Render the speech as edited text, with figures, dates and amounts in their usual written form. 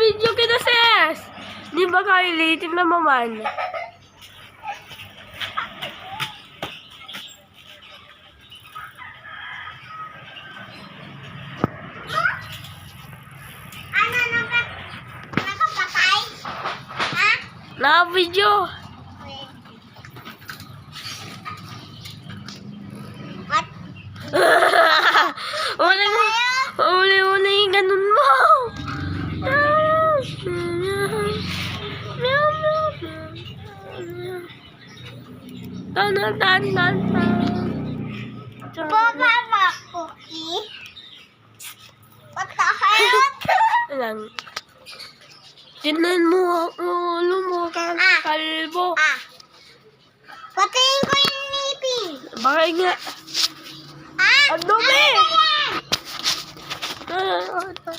video kita, sis. Di ba, Kylie? Tingnan mo man. Ano, nakapatay? Ha? Naka-video. What? Uli yung ganun mo. Tan. Papa, cookie? What the hell? Lang. Tignan mo ako, ulo mo, kalbo. Patayin ko yung ngipin. Bakit nga? Ang dumi! Ano yan?